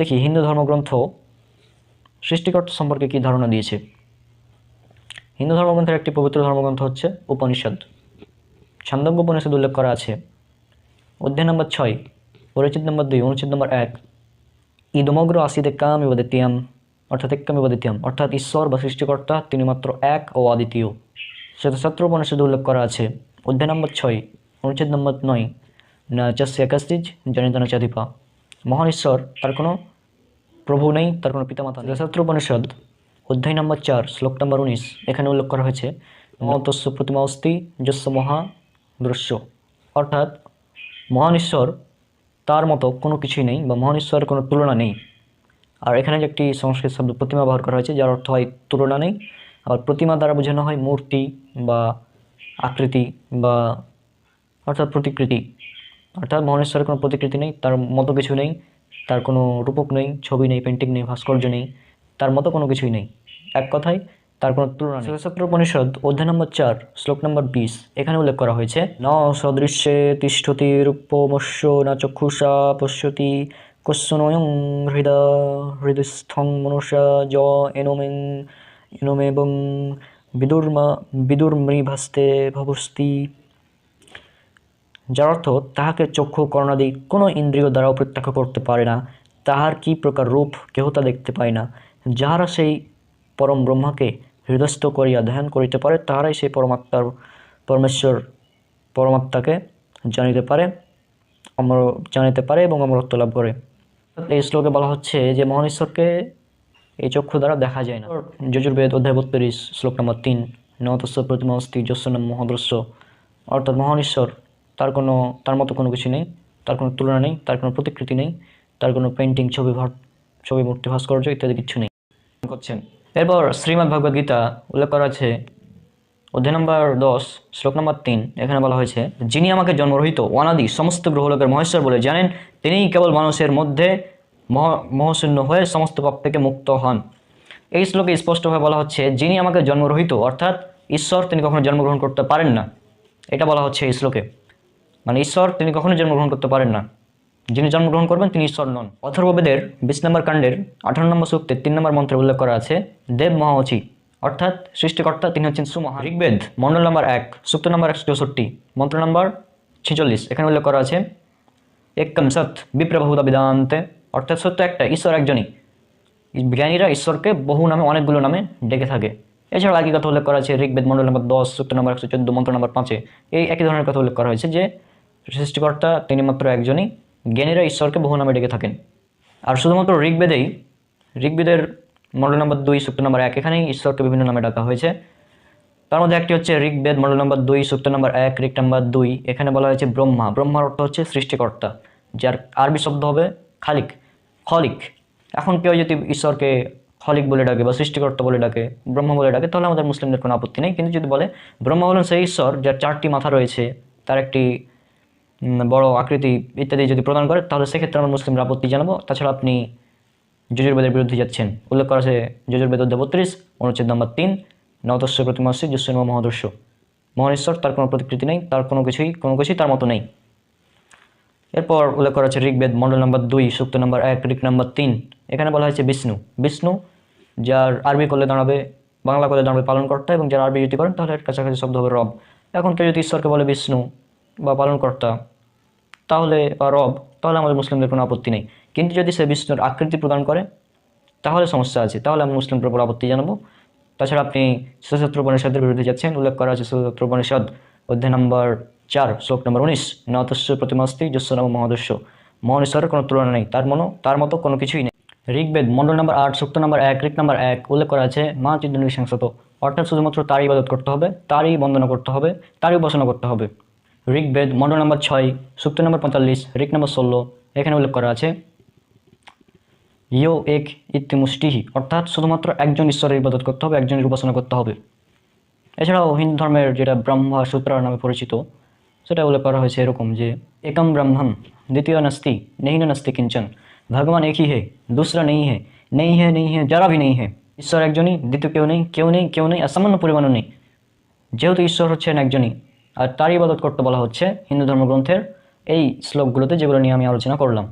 দেখি হিন্দু ধর্মগ্রন্থ সৃষ্টিকর্তা সম্পর্কে কী ধারণা দিয়েছে। হিন্দু ধর্মগ্রন্থের একটি পবিত্র ধর্মগ্রন্থ হচ্ছে উপনিষদ। ছান্দোগ্য উপনিষদ উল্লেখ করা আছে অধ্যায় নম্বর 6, পরিচ্ছেদ নম্বর 2, অনুচ্ছেদ নম্বর 1, ইদমগ্র আসিদেকাম ইবদিতিয়াম, অর্থাৎ একাম ইবদিতিয়াম, অর্থাৎ ঈশ্বর বা সৃষ্টিকর্তা তিনি মাত্র এক ও অদ্বিতীয়। শ্বেতশাস্ত্র উপনিষদে উল্লেখ করা আছে অধ্যায় নম্বর 6, অনুচ্ছেদ নম্বর 9, না চাস্য কাস্তিজ জনিতন চাধিপা, মহান ঈশ্বর, তার কোনো প্রভু নেই, তার কোনো পিতামাতা নেই। শ্বেতশাস্ত্র উপনিষদ অধ্যায় নম্বর 4, শ্লোক নম্বর 19, এখানে উল্লেখ করা হয়েছে মতস্য প্রতিমা অস্তি যস্য মহা দৃশ্য, অর্থাৎ মহান ঈশ্বর, তার মতো কোনো কিছুই নেই বা মহান ঈশ্বরের কোনো তুলনা নেই। আর এখানে যে একটি সংস্কৃত শব্দ প্রতিমা ব্যবহার করা হয়েছে, যার অর্থ হয় তুলনা নেই। আবার প্রতিমা দ্বারা বোঝানো হয় মূর্তি বা আকৃতি বা অর্থাৎ প্রতিকৃতি, অর্থাৎ মহান ঈশ্বরের কোনো প্রতিকৃতি নেই, তার মতো কিছু নেই, তার কোনো রূপক নেই, ছবি নেই, পেন্টিং নেই, ভাস্কর্য নেই, তার মতো কোনো কিছুই নেই, এক কথায় তার কোনো তুলনা নেই। শ্বেতশাস্ত্র উপনিষদ অধ্যায় নম্বর 4, শ্লোক নম্বর 20, এখানে উল্লেখ করা হয়েছে ন সদৃশ্যে তিষ্ঠতি রূপমস্য না চক্ষুষা পশ্যতি কস্যনয়ং হৃদস্থং মনুষা য এনমেবং বিদুর্মৃভাস্তে ভবস্তি, যার অর্থ তাহাকে চক্ষু কর্ণাদি কোনো ইন্দ্রিয় দ্বারাও প্রত্যক্ষ করতে পারে না, তাহার কি প্রকার রূপ কেহ তা দেখতে পায় না। যাহারা সেই পরম ব্রহ্মাকে হৃদয়স্থ করিয়া ধ্যান করিতে পারে, তাহারাই সেই পরমেশ্বর পরমাত্মাকে জানিতে পারে এবং অমরত্ব লাভ করে। এই শ্লোকে বলা হচ্ছে যে মহান ঈশ্বরকে এই চক্ষু দ্বারা দেখা যায় না। যজুর্বেদ অধ্যায় 32, শ্লোক নম্বর 3, নতস্য প্রতিমা অস্তি যস্য নাম মহাদৃশ্য, অর্থাৎ মহান ঈশ্বর, তার মতো কোনো কিছু নেই, তার কোনো তুলনা নেই, তার কোনো প্রতিকৃতি নেই, তার কোনো পেন্টিং, ছবি মূর্তি, ভাস্কর্য ইত্যাদি কিছু নেই করছেন। এরপর শ্রীমদ্ ভগবদ গীতা উল্লেখ করা আছে অধ্যায় নম্বর 10, শ্লোক নম্বর 3, এখানে বলা হয়েছে যিনি আমাকে জন্মরহিত অনাদি সমস্ত গ্রহলোকের মহেশ্বর বলে জানেন, তিনিই কেবল মানুষের মধ্যে মোহশূন্য হয়ে সমস্ত পাপ থেকে মুক্ত হন। এই শ্লোকে স্পষ্টভাবে বলা হচ্ছে যিনি আমাকে জন্মরহিত, অর্থাৎ ঈশ্বর তিনি কখনো জন্মগ্রহণ করতে পারেন না, এটা বলা হচ্ছে এই শ্লোকে। মানে ঈশ্বর তিনি কখনো জন্মগ্রহণ করতে পারেন না, যিনি জন্মগ্রহণ করবেন তিনি ঈশ্বর নন। অথর্ববেদের 20 নম্বর কাণ্ডের 18 নম্বর সূক্তে 3 নম্বর মন্ত্রে উল্লেখ করা আছে দেব মহাওচি, অর্থাৎ সৃষ্টিকর্তা তিনি হচ্ছেন সুমহান। ঋগ্বেদ মণ্ডল নম্বর 1, সূক্ত নম্বর 164, মন্ত্র নম্বর 46, এখানে উল্লেখ করা আছে একম সৎ বিপ্রবহুতা বিদান্তে, অর্থাৎ সত্য একটা, ঈশ্বর একজনই। জ্ঞানীরা ঈশ্বরকে বহু নামে অনেকগুলো নামে ডেকে থাকে। এছাড়া একই কথা উল্লেখ করা আছে ঋগ্বেদ মণ্ডল নম্বর 10, সূক্ত নম্বর 114, মন্ত্র নম্বর 5, এই একই ধরনের কথা উল্লেখ করা হয়েছে যে সৃষ্টিকর্তা তিনি মাত্র একজনই, জ্ঞানীরা ঈশ্বরকে বহু নামে ডেকে থাকেন। আর শুধুমাত্র ঋগ্বেদের মণ্ডল নম্বর 2, সূক্ত নম্বর 1, এখানেই ঈশ্বরকে বিভিন্ন নামে ডাকা হয়েছে। তার মধ্যে একটি হচ্ছে ঋগ্বেদ মণ্ডল নম্বর 2, সূক্ত নম্বর 1, ঋক নম্বর 2, এখানে বলা হয়েছে ব্রহ্মা। ব্রহ্মার অর্থ হচ্ছে সৃষ্টিকর্তা, যার আরবি শব্দ হবে খলিক। এখন কেউ যদি ঈশ্বরকে খলিক বলে ডাকে বা সৃষ্টিকর্তা বলে ডাকে, ব্রহ্মা বলে ডাকে, তাহলে আমাদের মুসলিমদের কোনো আপত্তি নেই। কিন্তু যদি বলে ব্রহ্মা হলেন সেই ঈশ্বর যার 4টি মাথা রয়েছে, তার একটি বড় আকৃতি ইত্যাদি যদি প্রদান করে, তাহলে সেক্ষেত্রে আমরা মুসলিমরা আপত্তি জানাবো। তাছাড়া আপনি যজুর্বেদের বিরুদ্ধে যাচ্ছেন। উল্লেখ করা আছে যজুর্বেদ অধ্যায় 32, অনুচ্ছেদ নম্বর 3, নতস্য প্রতিমা অস্তি যস্য নাম মহাদৃশ্য, মহান ঈশ্বর, তার কোনো প্রতিকৃতি নেই, তার কোনো কিছুই তার মতো নেই। এরপর উল্লেখ করা আছে ঋগ্বেদ মণ্ডল নম্বর 2, সূক্ত নম্বর 1, ঋক নম্বর 3, এখানে বলা হয়েছে বিষ্ণু, যার আরবি করলে দাঁড়াবে, বাংলা করলে দাঁড়াবে পালনকর্তা, এবং যার আরবি যদি করেন তাহলে এর কাছাকাছি শব্দ হবে রব। এখন কেউ যদি ঈশ্বরকে বলে বিষ্ণু বা পালনকর্তা তাহলে বা রব, তাহলে আমাদের মুসলিমদের কোনো আপত্তি নেই। কিন্তু যদি সে বিষ্ণুর আকৃতি প্রদান করে তাহলে সমস্যা আছে, তাহলে আমি মুসলিমদের উপর আপত্তি জানাবো। তাছাড়া আপনি শ্বেতশাস্ত্র উপনিষদের বিরুদ্ধে যাচ্ছেন। উল্লেখ করা আছে শ্বেতশাস্ত্র উপনিষদ অধ্যায় নম্বর 4, শ্লোক নম্বর 19, নতস্য প্রতিমা অস্তি যস্য নাম মহাদৃশ্য, মহান ঈশ্বরের কোনো তুলনা নেই, তার মতো কোনো কিছুই নেই। ঋগ্বেদ মণ্ডল নম্বর 8, সূক্ত নম্বর 1, ঋক নম্বর 1, উল্লেখ করা আছে মা চিদ্দন বিশংসত, অর্থাৎ শুধুমাত্র তারই ইবাদত করতে হবে, তারই বন্দনা করতে হবে, তারই উপাসনা করতে হবে। ঋগ্বেদ মণ্ডল নম্বর 6, সূক্ত নম্বর 45, ঋক নম্বর 16, এখানে উল্লেখ করা আছে ইয়ো এক ইত্যমুষ্টিহি, অর্থাৎ শুধুমাত্র একজন ঈশ্বরের ইবাদত করতে হবে, একজনের উপাসনা করতে হবে। এছাড়াও হিন্দু ধর্মের যেটা ব্রহ্মা সূত্র নামে পরিচিত, সেটা উল্লেখ করা হয়েছে এরকম যে একম ব্রহ্মম দ্বিতীয় নাস্তি নেহিন নাস্তি কিঞ্চন, ভগবান একই হে দুসরা নেই হে যারা ভি নেই হে, ঈশ্বর একজনই, দ্বিতীয় কেউ নেই আর সামান্য পরিমাণও নেই। যেহেতু ঈশ্বর হচ্ছেন একজনই আর তারই ইবাদত করতে বলা হচ্ছে হিন্দু ধর্মগ্রন্থের এই শ্লোকগুলোতে, যেগুলো নিয়ে আমি আলোচনা করলাম।